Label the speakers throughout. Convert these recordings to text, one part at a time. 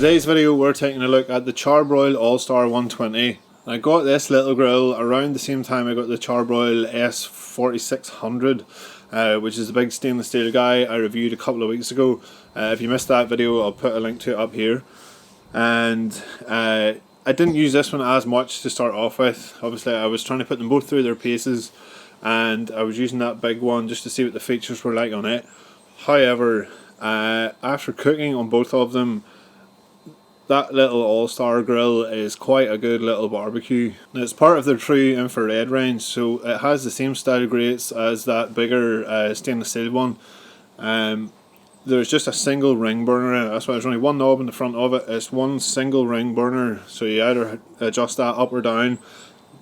Speaker 1: today's video we're taking a look at the Charbroil All-Star 120. I got this little grill around the same time I got the Charbroil S4600, which is the big stainless steel guy I reviewed a couple of weeks ago. If you missed that video, I'll put a link to it up here. And I didn't use this one as much to start off with. Obviously I was trying to put them both through their paces, and I was using that big one just to see what the features were like on it. However, after cooking on both of them, that little All-Star grill is quite a good little barbecue. Now, it's part of their true infrared range, so it has the same style grates as that bigger stainless steel one. There's just a single ring burner in it. That's why there's only one knob in the front of it. It's one single ring burner, so you either adjust that up or down.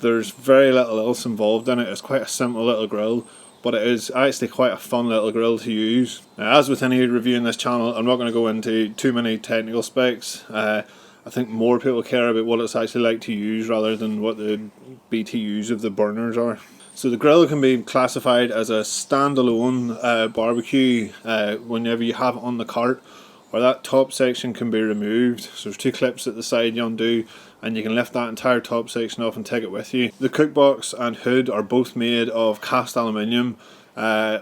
Speaker 1: There's very little else involved in it. It's quite a simple little grill, but it is actually quite a fun little grill to use. Now, as with any review in this channel, I'm not going to go into too many technical specs. I think more people care about what it's actually like to use rather than what the BTUs of the burners are. So the grill can be classified as a standalone barbecue whenever you have it on the cart, or that top section can be removed. So there's two clips at the side you undo, and you can lift that entire top section off and take it with you. The cookbox and hood are both made of cast aluminium,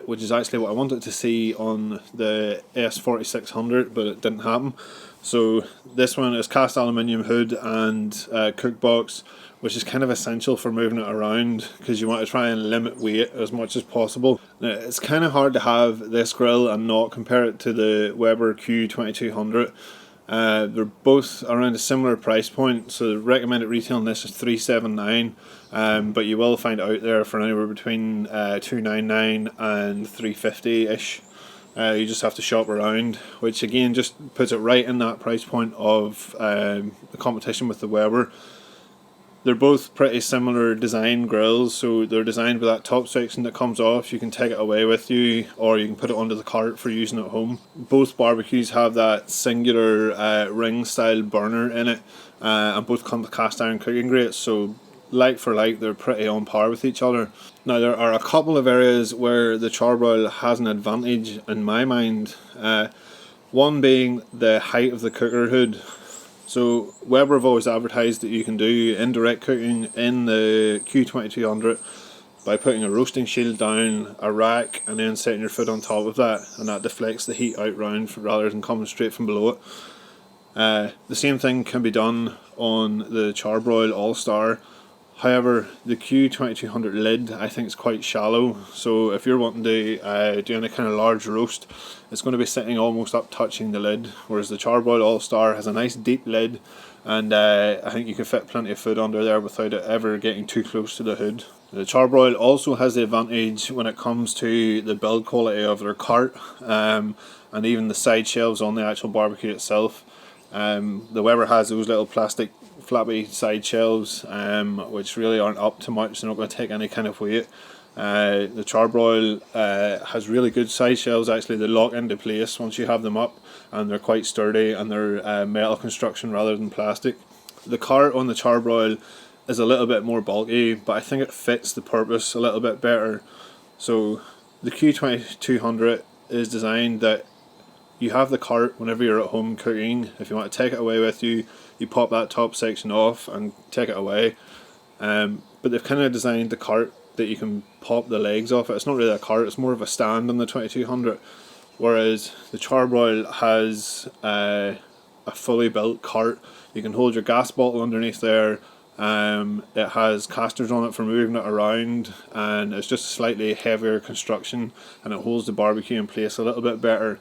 Speaker 1: which is actually what I wanted to see on the S4600, but it didn't happen. So this one is cast aluminium hood and cookbox, which is kind of essential for moving it around because you want to try and limit weight as much as possible. Now, it's kind of hard to have this grill and not compare it to the Weber Q2200. They're both around a similar price point, so the recommended retail on this is $379, but you will find it out there for anywhere between $299 and $350-ish. You just have to shop around, which again just puts it right in that price point of the competition with the Weber. They're both pretty similar design grills, so they're designed with that top section that comes off. You can take it away with you, or you can put it onto the cart for using at home. Both barbecues have that singular ring style burner in it, and both come with cast iron cooking grates, so like for like they're pretty on par with each other. Now, there are a couple of areas where the Charbroil has an advantage in my mind, one being the height of the cooker hood. So Weber have always advertised that you can do indirect cooking in the Q2200 by putting a roasting shield down, a rack, and then setting your foot on top of that, and that deflects the heat out round rather than coming straight from below it. The same thing can be done on the Charbroil All-Star. However, the Q2200 lid I think is quite shallow, so if you're wanting to do any kind of large roast, it's going to be sitting almost up touching the lid, whereas the Charbroil All-Star has a nice deep lid, and I think you can fit plenty of food under there without it ever getting too close to the hood. The Charbroil also has the advantage when it comes to the build quality of their cart, and even the side shelves on the actual barbecue itself. The Weber has those little plastic flappy side shelves, which really aren't up to much. They're not going to take any kind of weight. The Charbroil has really good side shelves. Actually, they lock into place once you have them up, and they're quite sturdy, and they're metal construction rather than plastic. The cart on the Charbroil is a little bit more bulky, but I think it fits the purpose a little bit better. So the Q2200 is designed that you have the cart whenever you're at home cooking. If you want to take it away with you, you pop that top section off and take it away. But they've kind of designed the cart that you can pop the legs off it. It's not really a cart, it's more of a stand on the 2200. Whereas the Charbroil has a fully built cart. You can hold your gas bottle underneath there. It has casters on it for moving it around, and it's just a slightly heavier construction, and it holds the barbecue in place a little bit better.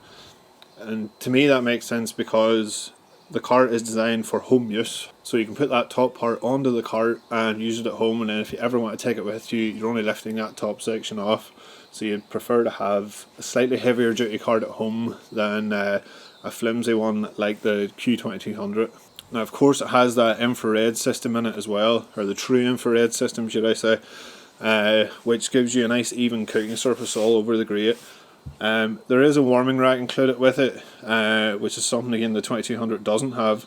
Speaker 1: And to me that makes sense because the cart is designed for home use, so you can put that top part onto the cart and use it at home, and then if you ever want to take it with you, you're only lifting that top section off. So you'd prefer to have a slightly heavier duty cart at home than a flimsy one like the Q2200. Now, of course, it has that infrared system in it as well, or the true infrared system should I say, which gives you a nice even cooking surface all over the grate. There is a warming rack included with it, which is something again the 2200 doesn't have.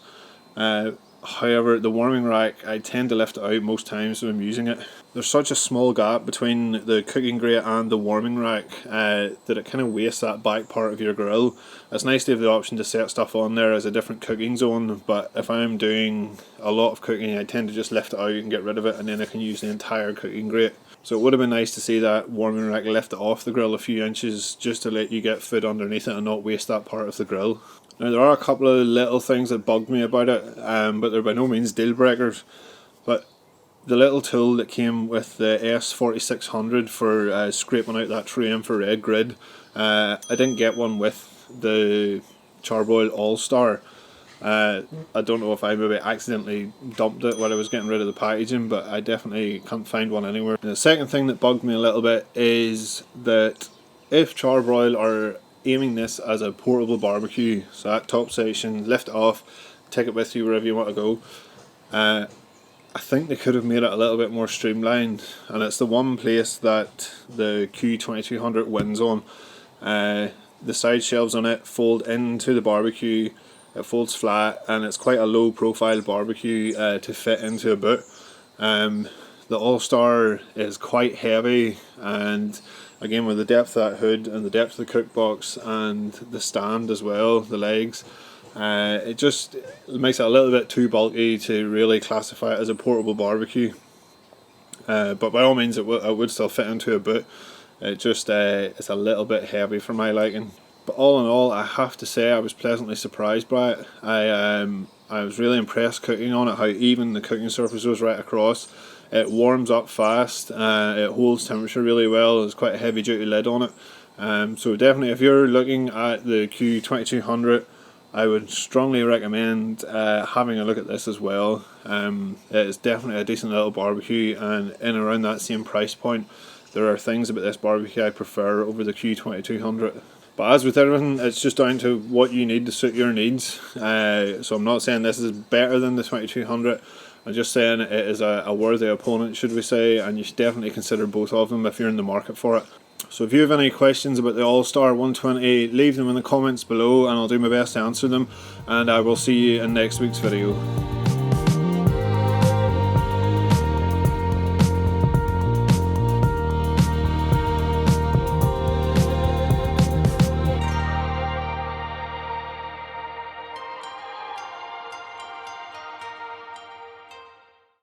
Speaker 1: However, the warming rack, I tend to lift it out most times when I'm using it. There's such a small gap between the cooking grate and the warming rack that it kind of wastes that back part of your grill. It's nice to have the option to set stuff on there as a different cooking zone, but if I'm doing a lot of cooking, I tend to just lift it out and get rid of it, and then I can use the entire cooking grate. So it would have been nice to see that warming rack lift it off the grill a few inches just to let you get food underneath it and not waste that part of the grill. Now there are a couple of little things that bugged me about it, but they're by no means deal breakers. But the little tool that came with the S4600 for scraping out that true infrared grid, I didn't get one with the Charbroil All-Star. I don't know if I maybe accidentally dumped it while I was getting rid of the packaging, but I definitely can't find one anywhere. And the second thing that bugged me a little bit is that if Charbroil are aiming this as a portable barbecue, so that top section, lift it off, take it with you wherever you want to go, I think they could have made it a little bit more streamlined, and it's the one place that the Q2200 wins on. The side shelves on it fold into the barbecue, it folds flat, and it's quite a low profile barbecue to fit into a boot. The All-Star is quite heavy, and again with the depth of that hood and the depth of the cook box and the stand as well, the legs, it just makes it a little bit too bulky to really classify it as a portable barbecue. But by all means it would still fit into a boot. It just it's a little bit heavy for my liking. But all in all, I have to say I was pleasantly surprised by it. I was really impressed cooking on it, how even the cooking surface was right across. It warms up fast, it holds temperature really well, there's quite a heavy duty lid on it. So definitely if you're looking at the Q2200, I would strongly recommend having a look at this as well. It is definitely a decent little barbecue, and in around that same price point there are things about this barbecue I prefer over the Q2200. But as with everything, it's just down to what you need to suit your needs. So I'm not saying this is better than the 2200. I'm just saying it is a worthy opponent, should we say, and you should definitely consider both of them if you're in the market for it. So if you have any questions about the All-Star 120, leave them in the comments below and I'll do my best to answer them, and I will see you in next week's video.